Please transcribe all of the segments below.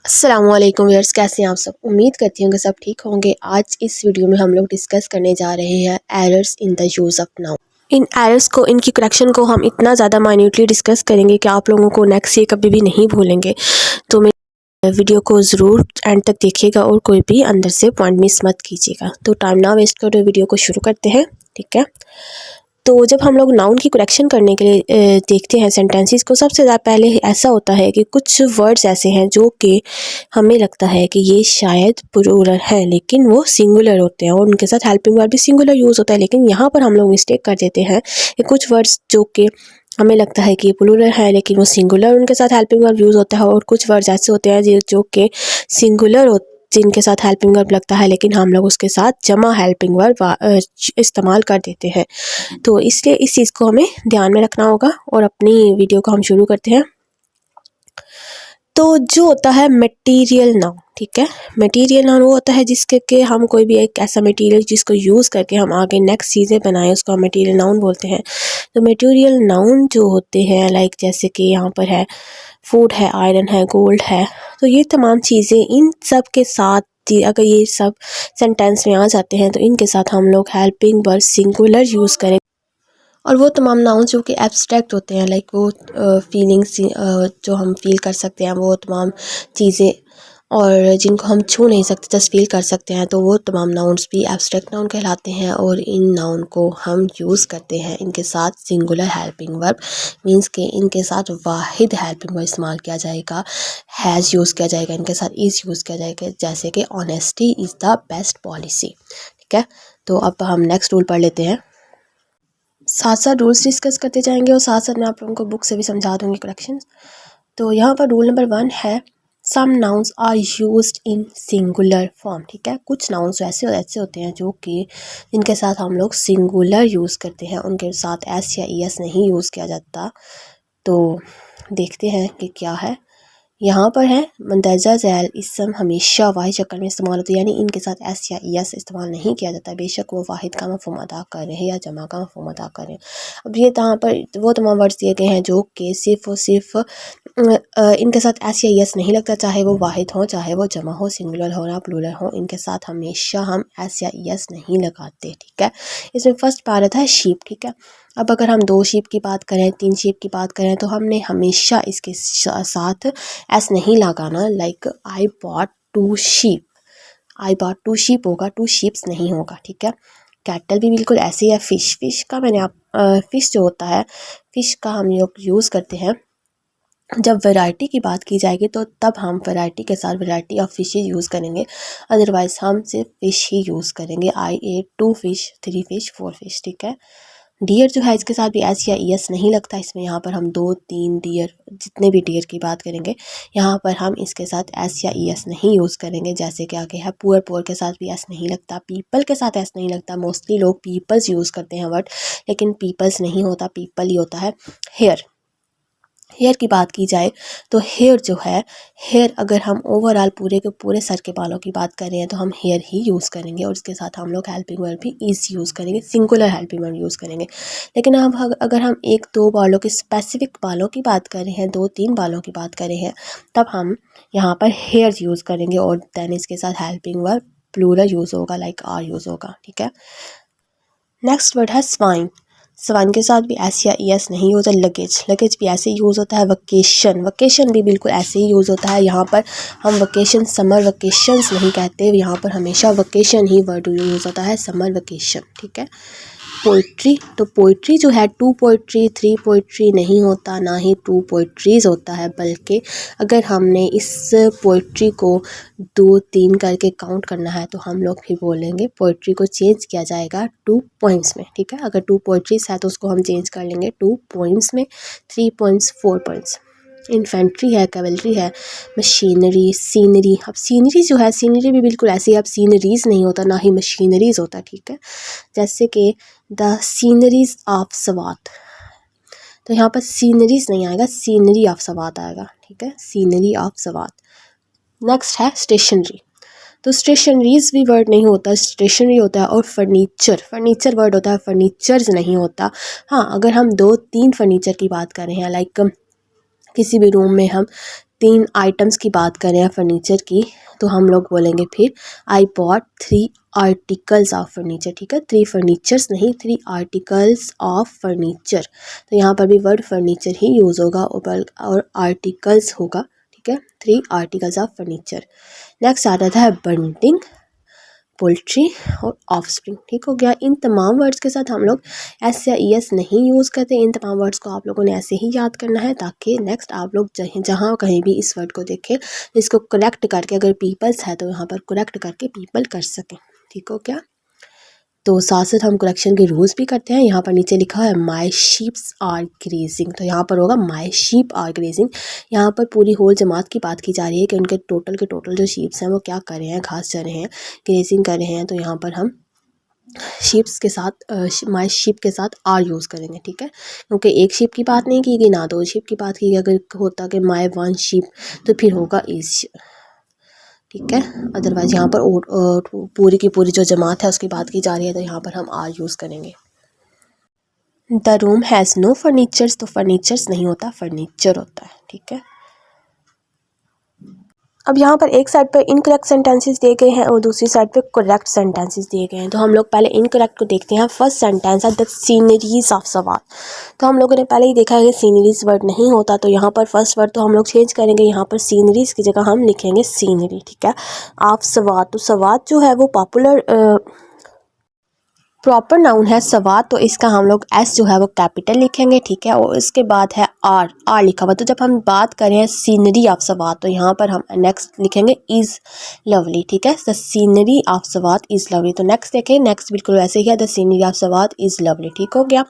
अस्सलामुअलैकुम व्यूअर्स, कैसे हैं आप सब। उम्मीद करती हूँ कि सब ठीक होंगे। आज इस वीडियो में हम लोग डिस्कस करने जा रहे हैं errors in the use of noun. In errors को, इनकी करेक्शन को हम इतना ज़्यादा माइन्यूटली डिस्कस करेंगे कि आप लोगों को नेक्स्ट से कभी भी नहीं भूलेंगे। तो मेरे वीडियो को ज़रूर एंड तक देखिएगा और कोई भी अंदर से पॉइंट मिस मत कीजिएगा। तो टाइम ना वेस्ट करते वीडियो को शुरू करते हैं, ठीक है। तो जब हम लोग नाउन की करेक्शन करने के लिए देखते हैं सेंटेंसेस को, सबसे ज़्यादा पहले ऐसा होता है कि कुछ वर्ड्स ऐसे हैं जो कि हमें लगता है कि ये शायद प्लूरल है, लेकिन वो सिंगुलर होते हैं और उनके साथ हेल्पिंग वर्ब भी सिंगुलर यूज़ होता है। लेकिन यहाँ पर हम लोग मिस्टेक कर देते हैं कि कुछ वर्ड्स जो कि हमें लगता है कि ये प्लूरल है लेकिन वो सिंगुलर उनके साथ हेल्पिंग वर्ब यूज़ होता है, और कुछ वर्ड्स ऐसे होते हैं जो कि सिंगुलर जिनके साथ हेल्पिंग वर्ब लगता है लेकिन हम लोग उसके साथ जमा हेल्पिंग वर्ब इस्तेमाल कर देते हैं। तो इसलिए इस चीज़ को हमें ध्यान में रखना होगा और अपनी वीडियो को हम शुरू करते हैं। तो जो होता है मटेरियल नाउन, ठीक है। मटेरियल नाउन वो होता है जिसके के हम कोई भी एक ऐसा मटेरियल जिसको यूज़ करके हम आगे नेक्स्ट चीज़ें बनाएं, उसको हम मटेरियल नाउन बोलते हैं। तो मटेरियल नाउन जो होते हैं लाइक जैसे कि यहाँ पर है फूड है, आयरन है, गोल्ड है, तो ये तमाम चीज़ें इन सब के साथ अगर ये सब सेंटेंस में आ जाते हैं तो इनके साथ हम लोग हेल्पिंग वर्ब सिंगुलर यूज़ करें। और वो तमाम नाउन जो कि एब्स्ट्रैक्ट होते हैं लाइक वो फीलिंग्स जो हम फील कर सकते हैं, वो तमाम चीज़ें और जिनको हम छू नहीं सकते जस्ट फील कर सकते हैं, तो वो तमाम नाउन्स भी एब्स्ट्रैक्ट नाउन कहलाते हैं। और इन नाउन को हम यूज़ करते हैं इनके साथ सिंगुलर हेल्पिंग वर्ब, मींस के इनके साथ वाहिद हेल्पिंग वर्ब इस्तेमाल किया जाएगा, हैज़ यूज़ किया जाएगा, इनके साथ इज़ यूज़ किया जाएगा, जैसे कि honesty is the best policy, ठीक है। तो अब हम नेक्स्ट रूल पढ़ लेते हैं। साथ साथ रूल्स डिस्कस करते जाएंगे और साथ साथ मैं आप लोगों को बुक से भी समझा दूंगी करेक्शंस। तो यहाँ पर रूल नंबर 1 है some nouns are used in singular form, ठीक है। कुछ नाउन्स ऐसे होते हैं जो कि जिनके साथ हम लोग सिंगुलर यूज़ करते हैं, उनके साथ एस या ई एस नहीं यूज़ किया जाता। तो देखते हैं कि क्या है। यहाँ पर है मंदरजा झैल इसम हमेशा वाहिद शक्ल में इस्तेमाल होती है, यानी इनके साथ एस या ई एस इस्तेमाल नहीं किया जाता, बेशक वो वाहिद का मफ़हूम अदा कर रहे हैं या जमा का मफ़हूम अदा कर रहे हैं। अब ये यहाँ पर वो तमाम वर्ड्स दिए गए हैं जो कि सिर्फ और सिर्फ इनके साथ एस या ई एस नहीं लगता, चाहे वो वाहिद हो, चाहे वो जमा हो, सिंगुलर हो या प्लूरल हो, इनके साथ हमेशा हम एस या ई एस नहीं लगाते, ठीक है। इसमें फर्स्ट पार्ट है शीप, ठीक है। अब अगर हम 2 शीप की बात करें, 3 शीप की बात करें, तो हमने हमेशा इसके साथ एस नहीं लगाना। Like I bought 2 sheep, I bought 2 sheep होगा, 2 शीप्स नहीं होगा, ठीक है। कैटल भी बिल्कुल ऐसे ही है। फिश का मैंने फिश जो होता है, फिश का हम लोग यूज़ करते हैं जब वैरायटी की बात की जाएगी, तो तब हम वैरायटी के साथ वैरायटी ऑफ फिशेज यूज़ करेंगे, अदरवाइज़ हम सिर्फ फ़िश ही यूज़ करेंगे। आई एट 2 फिश, 3 फिश, 4 फिश, ठीक है। डियर जो है इसके साथ भी एस या ई एस नहीं लगता इसमें। यहाँ पर हम 2-3 डियर, जितने भी डियर की बात करेंगे, यहाँ पर हम इसके साथ एस या ई एस नहीं यूज़ करेंगे। जैसे कि आगे है पुअर के साथ भी एस नहीं लगता, पीपल के साथ एस नहीं लगता। मोस्टली लोग पीपल्स यूज़ करते हैं वर्ड, लेकिन पीपल्स नहीं होता, पीपल ही होता है। हेयर की बात की जाए तो हेयर जो है, हेयर अगर हम ओवरऑल पूरे के पूरे सर के बालों की बात कर रहे हैं तो हम हेयर ही यूज़ करेंगे, और इसके साथ हम लोग हेल्पिंग वर्ब भी इज़ यूज़ करेंगे, सिंगुलर हेल्पिंग वर्ब यूज़ करेंगे। लेकिन अब अगर हम 1-2 बालों के स्पेसिफिक बालों की बात कर रहे हैं, 2-3 बालों की बात कर रहे हैं, तब हम यहाँ पर हेयर यूज़ करेंगे और दैन इसके साथ हेल्पिंग वर्ब प्लूरल यूज़ होगा, लाइक आर यूज़ होगा, ठीक है। नेक्स्ट वर्ड है स्वाइन। स्वाइन के साथ भी एस या ई एस नहीं होता। लगेज भी ऐसे यूज़ होता है। वकेशन भी बिल्कुल ऐसे ही यूज़ होता है। यहाँ पर हम वकेशन समर वकेशंस नहीं कहते, यहाँ पर हमेशा वकेशन ही वर्ड यूज़ होता है, समर वकेशन, ठीक है। पोइट्री, तो पोइट्री जो है 2 पोइट्री 3 पोइट्री नहीं होता, ना ही 2 पोइट्रीज़ होता है, बल्कि अगर हमने इस पोइट्री को 2-3 करके काउंट करना है तो हम लोग फिर बोलेंगे पोइट्री को चेंज किया जाएगा 2 पॉइंट्स में, ठीक है। अगर 2 पोइट्रीज है तो उसको हम चेंज कर लेंगे 2 पॉइंट्स में, 3 पॉइंट्स, 4 पॉइंट्स। इन्फेंट्री है, कैवलरी है, मशीनरी, सीनरी। अब सीनरी जो है, सीनरी भी बिल्कुल ऐसी है, अब सीनरीज नहीं होता, ना ही मशीनरीज होता, ठीक है। जैसे कि द सीनरीज ऑफ सवात, तो यहाँ पर सीनरीज नहीं आएगा, सीनरी ऑफ सवात आएगा, ठीक है, सीनरी ऑफ सवात। नेक्स्ट है स्टेशनरी, तो स्टेशनरीज भी वर्ड नहीं होता, स्टेशनरी होता है। और फर्नीचर वर्ड होता है, फर्नीचर्स नहीं होता। हाँ, अगर हम 2-3 फर्नीचर की बात कर रहे हैं, लाइक किसी भी रूम में हम 3 आइटम्स की बात करें फर्नीचर की तो हम लोग बोलेंगे फिर I bought 3 articles of furniture. ठीक है, 3 फर्नीचर्स नहीं, 3 आर्टिकल्स ऑफ फर्नीचर। तो यहाँ पर भी वर्ड फर्नीचर ही यूज़ होगा और आर्टिकल्स होगा। ठीक है, 3 आर्टिकल्स ऑफ फर्नीचर। नेक्स्ट आता था बंटिंग, पोल्ट्री और ऑफस्प्रिंग। ठीक हो गया। इन तमाम वर्ड्स के साथ हम लोग एस या ई एस नहीं यूज़ करते। इन तमाम वर्ड्स को आप लोगों ने ऐसे ही याद करना है ताकि नेक्स्ट आप लोग जहाँ कहीं भी इस वर्ड को देखें इसको करेक्ट करके, अगर पीपल्स है तो यहाँ पर करेक्ट करके पीपल कर सकें। ठीक हो गया। तो साथ साथ हम करेक्शन के रूल्स भी करते हैं। यहाँ पर नीचे लिखा है माई शीप्स आर ग्रेजिंग, तो यहाँ पर होगा माई शीप आर ग्रेजिंग। यहाँ पर पूरी होल जमात की बात की जा रही है कि उनके टोटल जो शीप्स हैं वो क्या कर रहे हैं, घास चर रहे हैं, ग्रेजिंग कर रहे हैं। तो यहाँ पर हम शीप्स के साथ माई शीप के साथ आर यूज़ करेंगे। ठीक है, क्योंकि एक शीप की बात नहीं की गई ना 2 शीप की बात की गई। अगर होता कि माई 1 शीप तो फिर होगा इज। ठीक है, अदरवाइज यहाँ पर पूरी की पूरी जो जमात है उसकी बात की जा रही है तो यहाँ पर हम आर यूज़ करेंगे। The room has no furnitures, तो फर्नीचर्स नहीं होता, फर्नीचर होता है। ठीक है, अब यहाँ पर एक साइड पर इनकरेक्ट सेंटेंसेस दिए गए हैं और दूसरी साइड पे करेक्ट सेंटेंसेस दिए गए हैं। तो हम लोग पहले इनकरेक्ट को देखते हैं। फर्स्ट सेंटेंस है द सीनरीज ऑफ सवात। तो हम लोगों ने पहले ही देखा है कि सीनरीज वर्ड नहीं होता, तो यहाँ पर फर्स्ट वर्ड तो हम लोग चेंज करेंगे। यहाँ पर सीनरीज की जगह हम लिखेंगे सीनरी। ठीक है, ऑफ सवात, तो सवात जो है वो पॉपुलर प्रॉपर नाउन है सवात, तो इसका हम लोग एस जो है वो कैपिटल लिखेंगे। ठीक है, और इसके बाद है आर लिखा हुआ। तो जब हम बात करें सीनरी ऑफ सवात तो यहाँ पर हम नेक्स्ट लिखेंगे इज़ लवली। ठीक है, the scenery of Swat is lovely. तो नेक्स्ट देखें, नेक्स्ट बिल्कुल वैसे ही है, the scenery of Swat is lovely. ठीक हो गया।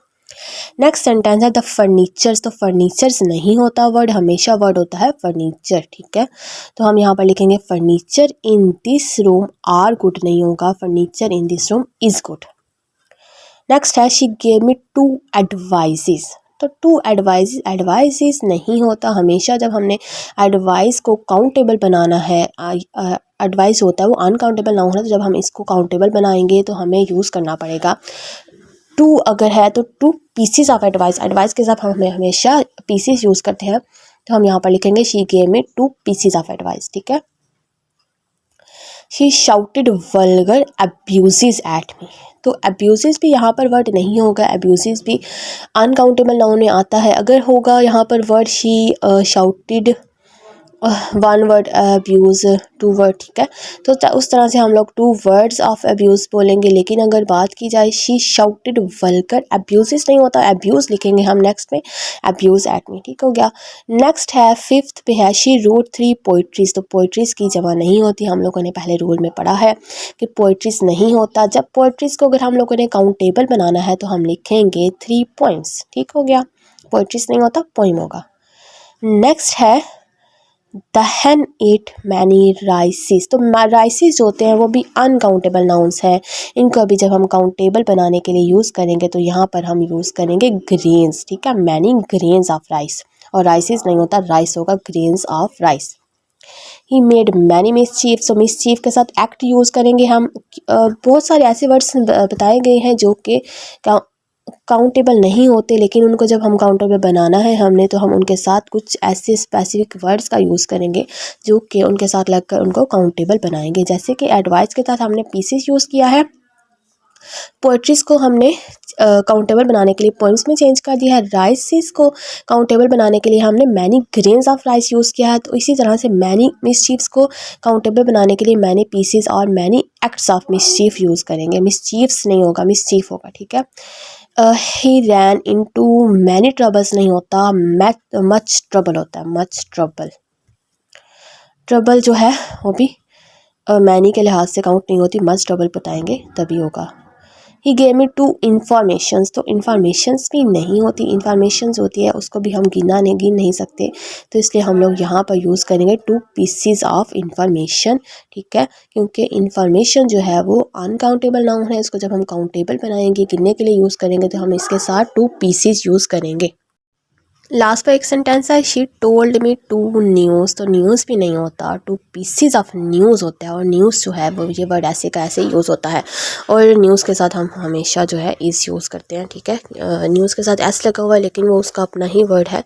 नेक्स्ट सेंटेंस है द फर्नीचर्स, तो फर्नीचर्स नहीं होता वर्ड, हमेशा वर्ड होता है फर्नीचर। ठीक है, तो हम यहाँ पर लिखेंगे furniture in this room are good नहीं होगा, furniture in this room is good. Next है शी गेव मी 2 एडवाइजेस, तो 2 एडवाइजेस नहीं होता, हमेशा जब हमने एडवाइस को काउंटेबल बनाना है, एडवाइस होता है वो अनकाउंटेबल ना होना, तो जब हम इसको काउंटेबल बनाएंगे तो हमें यूज़ करना पड़ेगा 2 अगर है तो 2 पीसीज ऑफ एडवाइस। एडवाइस के साथ हम हमेशा पीसीज यूज़ करते हैं, तो हम यहाँ पर लिखेंगे she gave me 2 PCs of advice. ठीक है, she shouted vulgar abuses at me, तो अब्यूजेस भी यहाँ पर वर्ड नहीं होगा, अब्यूजेस भी अनकाउंटेबल नाउन में आता है। अगर होगा यहाँ पर word she shouted 1 word abuse 2 word. ठीक है, तो उस तरह से हम लोग 2 वर्ड्स ऑफ अब्यूज़ बोलेंगे। लेकिन अगर बात की जाए शी शाउटेड वल्गर अब्यूजेस नहीं होता, अब्यूज़ लिखेंगे हम नेक्स्ट में, अब्यूज़ एट मी। ठीक हो गया। नेक्स्ट है 5th पे है शी रोट 3 पोइट्रीज, तो पोइट्रीज की जमा नहीं होती, हम लोगों ने पहले रूल में पढ़ा है कि पोइट्रीज नहीं होता। जब पोइट्रीज को अगर हम लोगों ने काउंटेबल बनाना है तो हम लिखेंगे 3 पोइम्स। ठीक हो गया, पोइट्रीज नहीं होता, पोइम होगा। नेक्स्ट है the hen ate many rices, तो राइसिस होते हैं वो भी अनकाउंटेबल नाउन्स हैं, इनको अभी जब हम काउंटेबल बनाने के लिए यूज़ करेंगे तो यहाँ पर हम यूज़ करेंगे ग्रेन्स। ठीक है, मैनी ग्रेन्स ऑफ राइस, और राइसिस नहीं होता, राइस होगा, grains of rice. He made many mischief, तो मिसचीफ के साथ एक्ट यूज़ करेंगे हम। बहुत सारे ऐसे वर्ड्स बताए गए हैं जो कि काउंटेबल नहीं होते, लेकिन उनको जब हम काउंटेबल बनाना है हमने तो हम उनके साथ कुछ ऐसे स्पेसिफिक वर्ड्स का यूज़ करेंगे जो कि उनके साथ लगकर उनको काउंटेबल बनाएंगे। जैसे कि एडवाइस के साथ हमने पीसेस यूज़ किया है, पोइट्रीज को हमने काउंटेबल बनाने के लिए पोइम्स में चेंज कर दिया है, राइसिस को काउंटेबल बनाने के लिए हमने many grains of rice use किया है। तो इसी तरह से मैनी मिसचीफ्स को काउंटेबल बनाने के लिए मैनी पीसेस और many acts of mischief use करेंगे, मिसचीफ्स नहीं होगा, मिसचीफ होगा। ठीक है, ही रैन इनटू मैनी ट्रबल्स नहीं होता, मच ट्रबल होता है, मच ट्रबल। ट्रबल जो है वो भी मैनी के लिहाज से काउंट नहीं होती, मच ट्रबल बताएंगे तभी होगा। ही गेव मी 2 इंफॉर्मेशंस, तो इंफॉर्मेशंस भी नहीं होती, इंफॉर्मेशंस होती है उसको भी हम गिन नहीं सकते, तो इसलिए हम लोग यहाँ पर यूज़ करेंगे 2 पीसीज ऑफ इंफॉर्मेशन। ठीक है, क्योंकि इंफॉर्मेशन जो है वो अनकाउंटेबल नाउन है, इसको जब हम काउंटेबल बनाएंगे, गिनने के लिए यूज़ करेंगे तो हम इसके साथ 2 पीसीज यूज़ करेंगे। लास्ट पर एक सेंटेंस है, she told me two news, तो न्यूज़ भी नहीं होता, टू पीसीज ऑफ न्यूज़ होता है। और न्यूज़ जो है वो ये वर्ड ऐसे का ऐसे यूज़ होता है, और न्यूज़ के साथ हम हमेशा जो है इस यूज़ करते हैं, ठीक है। न्यूज़ के साथ एस लगा हुआ है, लेकिन वो उसका अपना ही वर्ड है।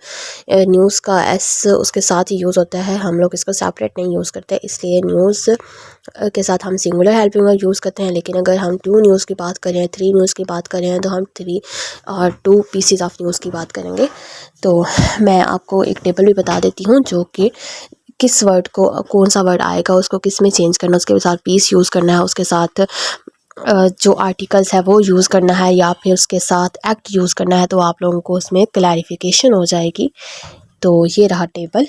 न्यूज़ का एस उसके साथ ही यूज़ होता है, हम लोग इसको सेपरेट नहीं यूज़ करते, इसलिए न्यूज़ के साथ हम सिंगुलर हेल्पिंग वर्ब यूज़ करते हैं। लेकिन अगर हम 2 न्यूज़ की बात करें, 3 न्यूज़ की बात करें, तो हम 3 और 2 पीसीज ऑफ न्यूज़ की बात करेंगे। तो मैं आपको एक टेबल भी बता देती हूँ, जो कि किस वर्ड को कौन सा वर्ड आएगा उसको किस में चेंज करना, उसके साथ पीस यूज़ करना है, उसके साथ जो आर्टिकल्स है वो यूज़ करना है, या फिर उसके साथ एक्ट यूज़ करना है। तो आप लोगों को उसमें क्लैरिफिकेशन हो जाएगी। तो ये रहा टेबल।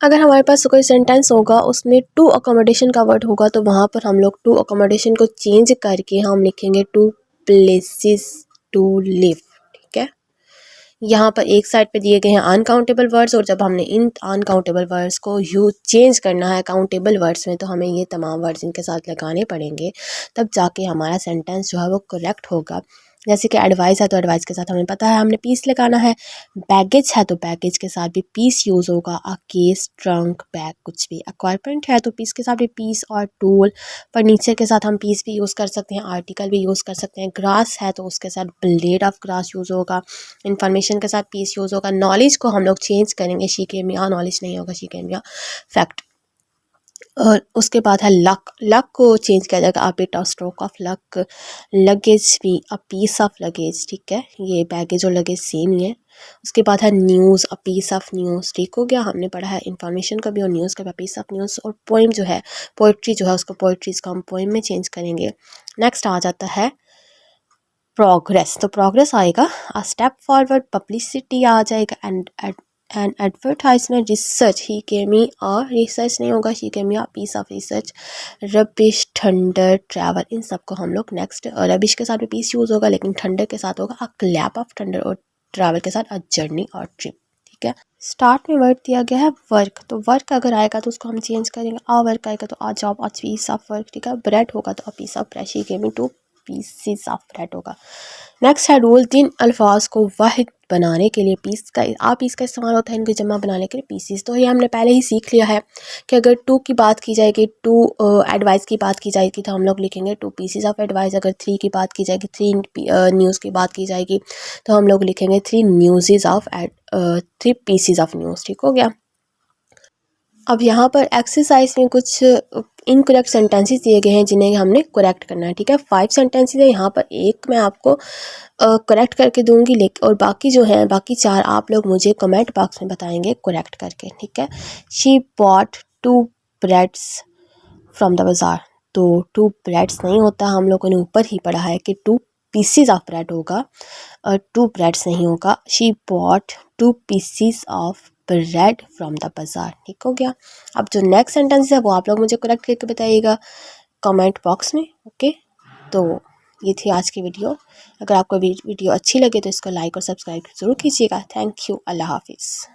अगर हमारे पास कोई सेंटेंस होगा उसमें टू अकोमोडेशन का वर्ड होगा, तो वहाँ पर हम लोग टू अकोमोडेशन को चेंज करके हम लिखेंगे टू प्लेसेस टू लिव, ठीक है। यहाँ पर एक साइड पे दिए गए हैं अनकाउंटेबल वर्ड्स, और जब हमने इन अनकाउंटेबल वर्ड्स को यूज चेंज करना है काउंटेबल वर्ड्स में, तो हमें ये तमाम वर्ड्स इनके साथ लगाने पड़ेंगे, तब जाके हमारा सेंटेंस जो है वो करेक्ट होगा। जैसे कि एडवाइस है, तो एडवाइस के साथ हमें पता है हमने पीस लगाना है। बैगेज है तो बैगेज के साथ भी पीस यूज़ होगा, अ केस, ट्रंक, बैग, कुछ भी। एक्वायरमेंट है तो पीस के साथ भी पीस और टूल। फर्नीचर के साथ हम पीस भी यूज़ कर सकते हैं, आर्टिकल भी यूज़ कर सकते हैं। ग्रास है तो उसके साथ ब्लेड ऑफ ग्रास यूज़ होगा। इन्फॉर्मेशन के साथ पीस यूज़ होगा। नॉलेज को हम लोग चेंज करेंगे, शी के मियाँ, नॉलेज नहीं होगा, शी के मियाँ फैक्ट। और उसके बाद है लक, लक को चेंज किया जाएगा, a bit of stroke of luck. Luggage भी, अ पीस ऑफ लगेज, ठीक है, ये बैगेज और लगेज सेम ही है। उसके बाद है news, a piece of news, ठीक हो गया। हमने पढ़ा है इन्फॉर्मेशन का भी और न्यूज़ का भी, पीस ऑफ न्यूज़। और पोइम जो है, पोइट्री जो है, उसको पोइट्रीज को हम पोइम में चेंज करेंगे। नेक्स्ट आ जाता है प्रोग्रेस, तो प्रोग्रेस आएगा अ स्टेप फॉरवर्ड, पब्लिसिटी आ जाएगा, and advertisement, research, he came me, और रिसर्च नहीं होगा, she came me a piece of research. Rubbish, thunder, travel, इन सब को हम लोग नेक्स्ट, रबिश के साथ भी पीस यूज़ होगा, लेकिन थंडर के साथ होगा अ क्लैप ऑफ थंडर, और ट्रैवल के साथ अ जर्नी और ट्रिप, ठीक है। स्टार्ट में वर्ड दिया गया है वर्क, तो वर्क अगर आएगा तो उसको हम चेंज करेंगे, आ वर्क आएगा तो a job, a piece of work, ठीक है। ब्रेड होगा तो a piece of bread, she gave me 2 pieces of bread होगा। नेक्स्ट है रूल, 3 अल्फाज को वाहिद बनाने के लिए पीस का, आ पीस का इस्तेमाल होता है, इनको जमा बनाने के लिए पीसीस। तो ये हमने पहले ही सीख लिया है कि अगर 2 की बात की जाएगी, 2 एडवाइस की बात की जाएगी, तो हम लोग लिखेंगे 2 पीसेस ऑफ एडवाइस। अगर 3 की बात की जाएगी, 3 न्यूज़ की बात की जाएगी, तो हम लोग लिखेंगे 3 news of 3 pieces of news, ठीक हो गया। अब यहाँ पर एक्सरसाइज में कुछ इनकरेक्ट सेंटेंसेस दिए गए हैं जिन्हें हमने करेक्ट करना है, ठीक है। 5 सेंटेंसेस है, यहाँ पर एक मैं आपको करेक्ट करके दूंगी, लेकिन और बाकी जो है, बाकी 4 आप लोग मुझे कमेंट बॉक्स में बताएंगे करेक्ट करके, ठीक है। She bought 2 breads from the बाज़ार, तो 2 ब्रेड्स नहीं होता, हम लोगों ने ऊपर ही पढ़ा है कि 2 पीसीज ऑफ ब्रेड होगा, और 2 ब्रेड्स नहीं होगा। She bought 2 PCs of bread from the बाज़ार, ठीक हो गया। अब जो नेक्स्ट सेंटेंस है वो आप लोग मुझे करेक्ट करके बताइएगा कमेंट बॉक्स में, ओके। तो ये थी आज की वीडियो। अगर आपको वीडियो अच्छी लगे तो इसको लाइक और सब्सक्राइब ज़रूर कीजिएगा। थैंक यू, अल्लाह हाफिज़।